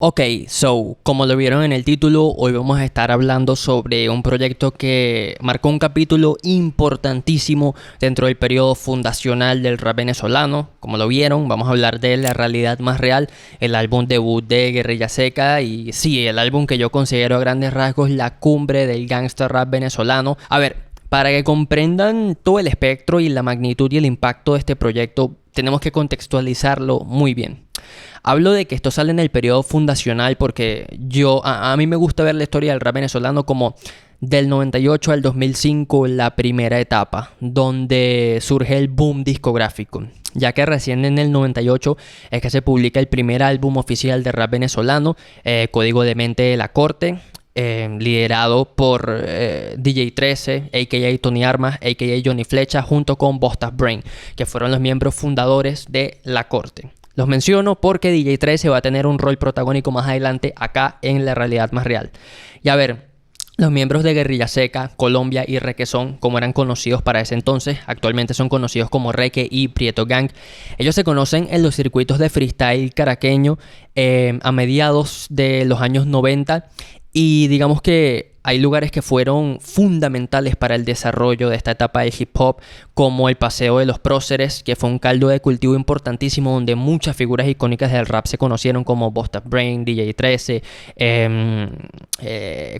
Ok, como lo vieron en el título, hoy vamos a estar hablando sobre un proyecto que marcó un capítulo importantísimo dentro del periodo fundacional del rap venezolano. Como lo vieron, vamos a hablar de La Realidad Más Real, el álbum debut de Guerrilla Seca y sí, el álbum que yo considero a grandes rasgos la cumbre del gangster rap venezolano. A ver, para que comprendan todo el espectro y la magnitud y el impacto de este proyecto, tenemos que contextualizarlo muy bien. Hablo de que esto sale en el periodo fundacional porque a mí me gusta ver la historia del rap venezolano como del 98 al 2005, la primera etapa, donde surge el boom discográfico, ya que recién en el 98 es que se publica el primer álbum oficial de rap venezolano, Código de Mente de la Corte, liderado por DJ 13, a.k.a. Tony Armas, a.k.a. Johnny Flecha, junto con Bostas Brain, que fueron los miembros fundadores de La Corte. Los menciono porque DJ 13 va a tener un rol protagónico más adelante acá en La Realidad Más Real. Y a ver, los miembros de Guerrilla Seca, Colombia y Requesón, como eran conocidos para ese entonces, actualmente son conocidos como Reque y Prieto Gang. Ellos se conocen en los circuitos de freestyle caraqueño a mediados de los años 90 y digamos que hay lugares que fueron fundamentales para el desarrollo de esta etapa del hip hop, como el Paseo de los Próceres, que fue un caldo de cultivo importantísimo donde muchas figuras icónicas del rap se conocieron, como Bostas Brain, DJ 13,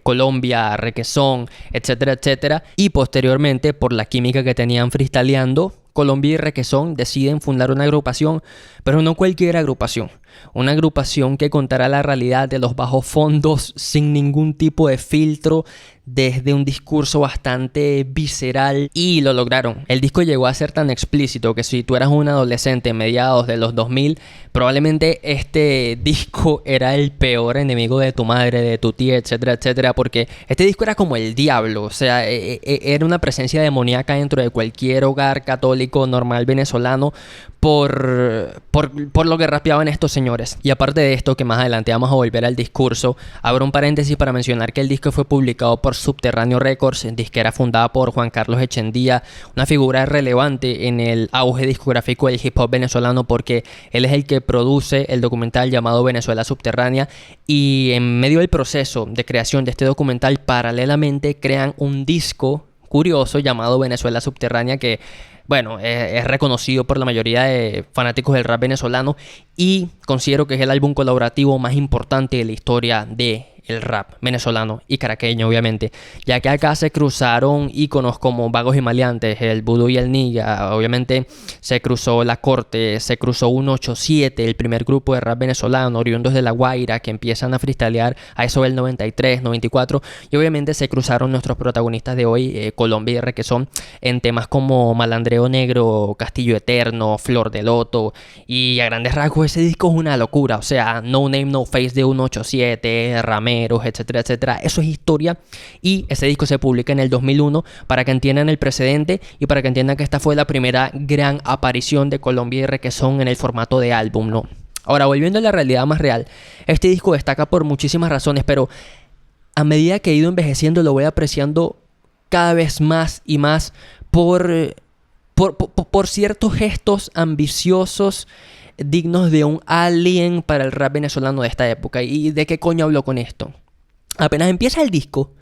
Colombia, Requesón, etcétera, etcétera. Y posteriormente, por la química que tenían freestyleando, Colombia y Requesón deciden fundar una agrupación, pero no cualquier agrupación. Una agrupación que contará la realidad de los bajos fondos sin ningún tipo de filtro, desde un discurso bastante visceral, y lo lograron. El disco llegó a ser tan explícito que si tú eras un adolescente en mediados de los 2000, probablemente este disco era el peor enemigo de tu madre, de tu tía, etcétera, etcétera, porque este disco era como el diablo, o sea, era una presencia demoníaca dentro de cualquier hogar católico normal venezolano por lo que rapeaban estos señores. Y aparte de esto, que más adelante vamos a volver al discurso, abro un paréntesis para mencionar que el disco fue publicado por Subterráneo Records, disquera fundada por Juan Carlos Echendía, una figura relevante en el auge discográfico del hip hop venezolano, porque él es el que produce el documental llamado Venezuela Subterránea, y en medio del proceso de creación de este documental, paralelamente crean un disco curioso llamado Venezuela Subterránea, que bueno, es reconocido por la mayoría de fanáticos del rap venezolano y considero que es el álbum colaborativo más importante de la historia de el rap venezolano y caraqueño, obviamente, ya que acá se cruzaron íconos como Vagos y Maleantes, el Vudú y el Niga. Obviamente se cruzó La Corte, se cruzó 187, el primer grupo de rap venezolano, oriundos de La Guaira, que empiezan a freestylear a eso del 93, 94, y obviamente se cruzaron nuestros protagonistas de hoy, Colombia y Requesón, en temas como Malandreo Negro, Castillo Eterno, Flor de Loto, y a grandes rasgos ese disco es una locura, o sea, No Name No Face de 187, Ramé, etcétera, etcétera. Eso es historia, y ese disco se publica en el 2001 para que entiendan el precedente y para que entiendan que esta fue la primera gran aparición de Colombia y Requesón en el formato de álbum, ¿no? Ahora, volviendo a La Realidad Más Real, este disco destaca por muchísimas razones, pero a medida que he ido envejeciendo lo voy apreciando cada vez más y más por ciertos gestos ambiciosos dignos de un alien para el rap venezolano de esta época. ¿Y de qué coño hablo con esto? Apenas empieza el disco,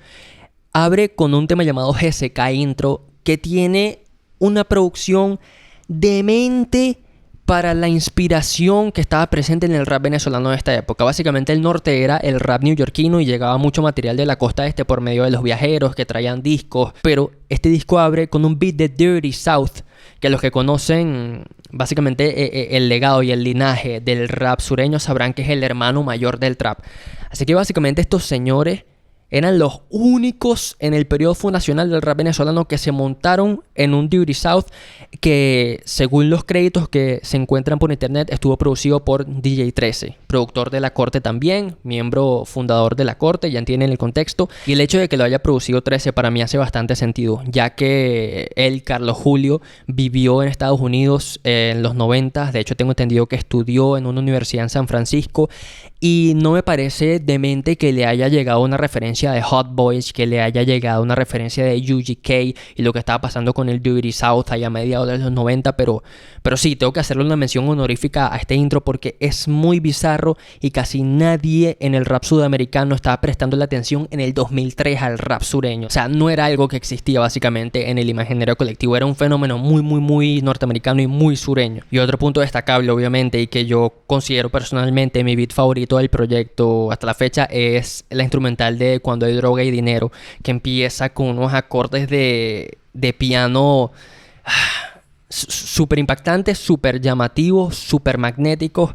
abre con un tema llamado GSK Intro, que tiene una producción demente para la inspiración que estaba presente en el rap venezolano de esta época. Básicamente el norte era el rap neoyorquino y llegaba mucho material de la costa este por medio de los viajeros que traían discos, pero este disco abre con un beat de Dirty South, que los que conocen básicamente el legado y el linaje del rap sureño sabrán que es el hermano mayor del trap. Así que básicamente estos señores eran los únicos en el periodo fundacional del rap venezolano que se montaron en un Dirty South que, según los créditos que se encuentran por internet, estuvo producido por DJ 13, productor de La Corte también, miembro fundador de La Corte, ya entienden el contexto. Y el hecho de que lo haya producido 13 para mí hace bastante sentido, ya que él, Carlos Julio, vivió en Estados Unidos en los 90. De hecho, tengo entendido que estudió en una universidad en San Francisco, y no me parece demente que le haya llegado una referencia referencia de Hot Boys, que le haya llegado una referencia de UGK y lo que estaba pasando con el Dirty South allá a mediados de los 90, pero sí, tengo que hacerle una mención honorífica a este intro porque es muy bizarro y casi nadie en el rap sudamericano estaba prestando la atención en el 2003 al rap sureño. O sea, no era algo que existía básicamente en el imaginario colectivo, era un fenómeno muy norteamericano y muy sureño. Y otro punto destacable, obviamente, y que yo considero personalmente mi beat favorito del proyecto hasta la fecha, es la instrumental de Cuando hay droga y dinero, que empieza con unos acordes de piano súper impactantes, súper llamativos, súper magnéticos,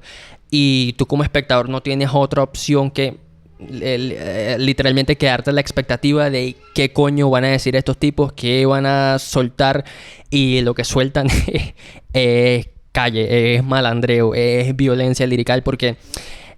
y tú como espectador no tienes otra opción que literalmente quedarte a la expectativa de qué coño van a decir estos tipos, qué van a soltar, y lo que sueltan es calle, es malandreo, es violencia lirical, porque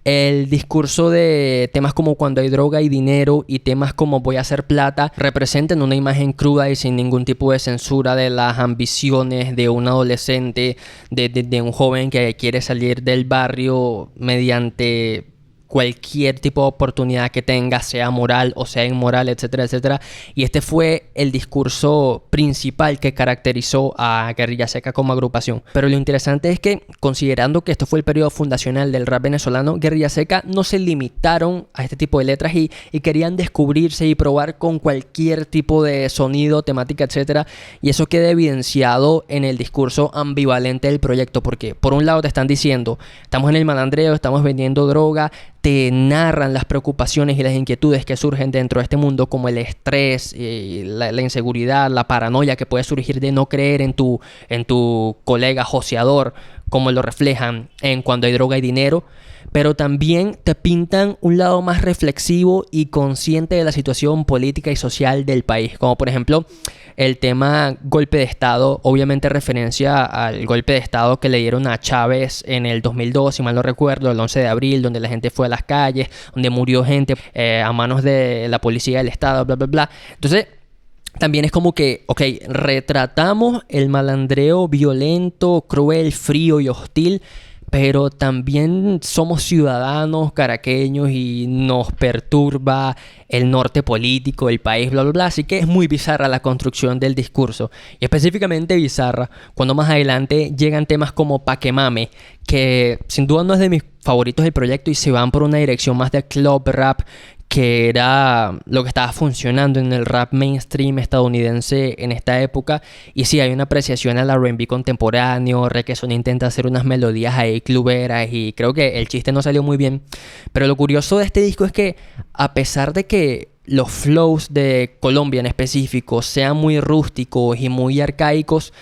el discurso de temas como Cuando hay droga y dinero y temas como Voy a hacer plata representan una imagen cruda y sin ningún tipo de censura de las ambiciones de un adolescente, de un joven que quiere salir del barrio mediante cualquier tipo de oportunidad que tenga, sea moral o sea inmoral, etcétera, etcétera. Y este fue el discurso principal que caracterizó a Guerrilla Seca como agrupación. Pero lo interesante es que, considerando que esto fue el periodo fundacional del rap venezolano, Guerrilla Seca no se limitaron a este tipo de letras y querían descubrirse y probar con cualquier tipo de sonido, temática, etcétera. Y eso queda evidenciado en el discurso ambivalente del proyecto, porque por un lado te están diciendo, estamos en el malandreo, estamos vendiendo droga, te narran las preocupaciones y las inquietudes que surgen dentro de este mundo, como el estrés, la inseguridad, la paranoia que puede surgir de no creer en tu colega joseador, como lo reflejan en Cuando hay droga y dinero. Pero también te pintan un lado más reflexivo y consciente de la situación política y social del país, como por ejemplo el tema golpe de Estado, obviamente referencia al golpe de Estado que le dieron a Chávez en el 2002, si mal no recuerdo, el 11 de abril, donde la gente fue a las calles, donde murió gente a manos de la policía del Estado, bla, bla, bla. Entonces, también es como que, ok, retratamos el malandreo violento, cruel, frío y hostil, pero también somos ciudadanos caraqueños y nos perturba el norte político del país, bla, bla, bla. Así que es muy bizarra la construcción del discurso. Y específicamente bizarra cuando más adelante llegan temas como Pa' que mame, que sin duda no es de mis favoritos del proyecto y se van por una dirección más de club rap, que era lo que estaba funcionando en el rap mainstream estadounidense en esta época. Y sí, hay una apreciación al R&B contemporáneo, Requesón intenta hacer unas melodías ahí cluberas y creo que el chiste no salió muy bien. Pero lo curioso de este disco es que, a pesar de que los flows de Colombia en específico sean muy rústicos y muy arcaicos,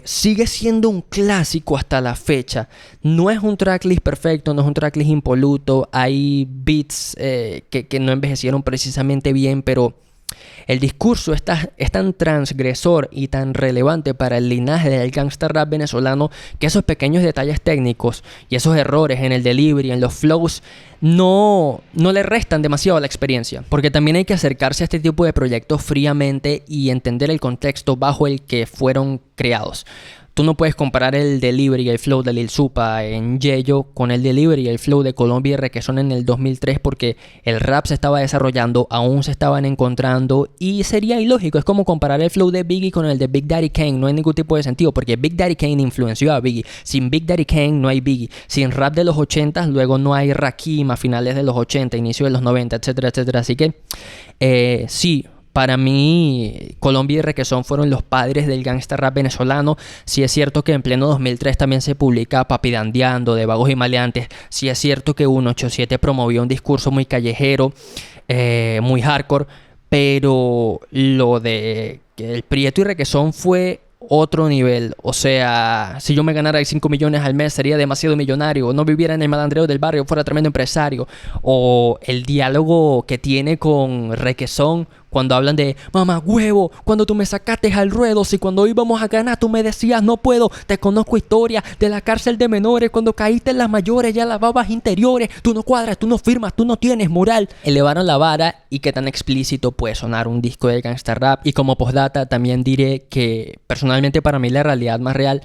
sigue siendo un clásico hasta la fecha. No es un tracklist perfecto, no es un tracklist impoluto. Hay beats que no envejecieron precisamente bien, pero el discurso es tan transgresor y tan relevante para el linaje del gangsta rap venezolano que esos pequeños detalles técnicos y esos errores en el delivery, en los flows, no le restan demasiado a la experiencia. Porque también hay que acercarse a este tipo de proyectos fríamente y entender el contexto bajo el que fueron creados. Tú no puedes comparar el delivery y el flow de Lil Supa en Yeyo con el delivery y el flow de Colombia y Requesón en el 2003, porque el rap se estaba desarrollando, aún se estaban encontrando y sería ilógico. Es como comparar el flow de Biggie con el de Big Daddy Kane. No hay ningún tipo de sentido porque Big Daddy Kane influenció a Biggie. Sin Big Daddy Kane no hay Biggie. Sin rap de los 80, luego no hay Rakim a finales de los 80, inicio de los 90, etcétera, etcétera. Así que sí. Para mí, Colombia y Requesón fueron los padres del gangsta rap venezolano. Sí es cierto que en pleno 2003 también se publica Papidandeando de Vagos y Maleantes. Sí es cierto que 187 promovió un discurso muy callejero, muy hardcore. Pero lo de El Prieto y Requesón fue otro nivel. O sea, si yo me ganara 5 millones al mes sería demasiado millonario. No viviera en el malandreo del barrio, fuera tremendo empresario. O el diálogo que tiene con Requesón cuando hablan de mamá huevo, cuando tú me sacaste al ruedo, si cuando íbamos a ganar tú me decías no puedo, te conozco historia de la cárcel de menores, cuando caíste en las mayores ya lavabas interiores, tú no cuadras, tú no firmas, tú no tienes moral. Elevaron la vara y qué tan explícito puede sonar un disco de gangsta rap. Y como postdata también diré que personalmente para mí la realidad más real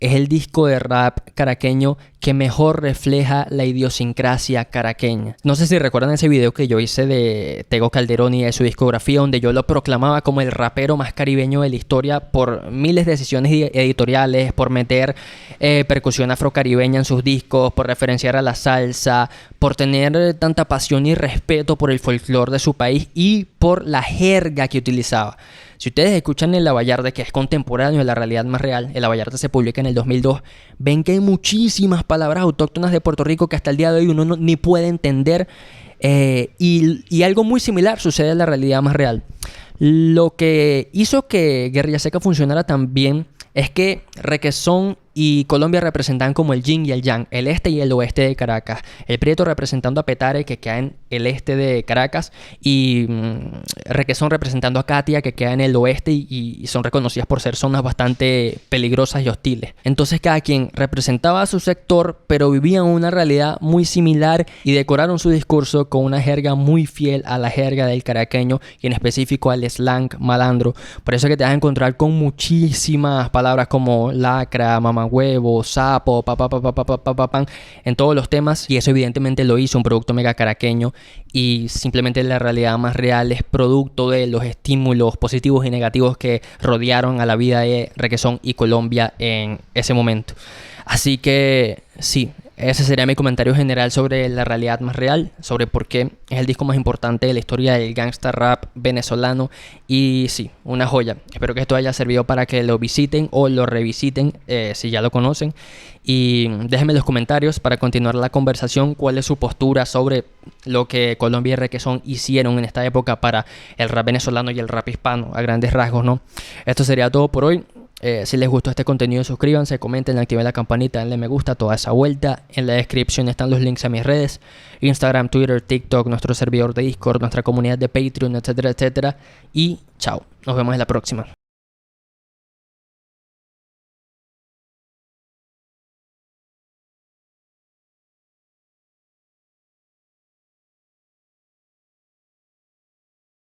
es el disco de rap caraqueño que mejor refleja la idiosincrasia caraqueña. No sé si recuerdan ese video que yo hice de Tego Calderón y de su discografía, donde yo lo proclamaba como el rapero más caribeño de la historia por miles de decisiones editoriales, por meter percusión afrocaribeña en sus discos, por referenciar a la salsa, por tener tanta pasión y respeto por el folclore de su país y por la jerga que utilizaba. Si ustedes escuchan El Abayarde, que es contemporáneo de La Realidad Más Real, El Abayarde se publica en el 2002, ven que hay muchísimas palabras autóctonas de Puerto Rico que hasta el día de hoy uno ni puede entender, y algo muy similar sucede en La Realidad Más Real. Lo que hizo que Guerrilla Seca funcionara tan bien es que Requesón y Colombia representan como el yin y el yang, el este y el oeste de Caracas. El Prieto representando a Petare, que queda en el este de Caracas, y Requesón representando a Catia, que queda en el oeste, y son reconocidas por ser zonas bastante peligrosas y hostiles. Entonces cada quien representaba a su sector, pero vivían una realidad muy similar y decoraron su discurso con una jerga muy fiel a la jerga del caraqueño y en específico al slang malandro. Por eso es que te vas a encontrar con muchísimas palabras como lacra, huevo, sapo, pan, en todos los temas, y eso evidentemente lo hizo un producto mega caraqueño, y simplemente La Realidad Más Real es producto de los estímulos positivos y negativos que rodearon a la vida de Requesón y Colombia en ese momento. Así que sí, ese sería mi comentario general sobre La Realidad Más Real, sobre por qué es el disco más importante de la historia del gangsta rap venezolano. Y sí, una joya. Espero que esto haya servido para que lo visiten o lo revisiten si ya lo conocen. Y déjenme en los comentarios para continuar la conversación cuál es su postura sobre lo que Colombia y Requesón hicieron en esta época para el rap venezolano y el rap hispano, a grandes rasgos, ¿no? Esto sería todo por hoy. Si les gustó este contenido, suscríbanse, comenten, activen la campanita, denle me gusta, toda esa vuelta. En la descripción están los links a mis redes: Instagram, Twitter, TikTok, nuestro servidor de Discord, nuestra comunidad de Patreon, etcétera, etcétera. Y chao, nos vemos en la próxima.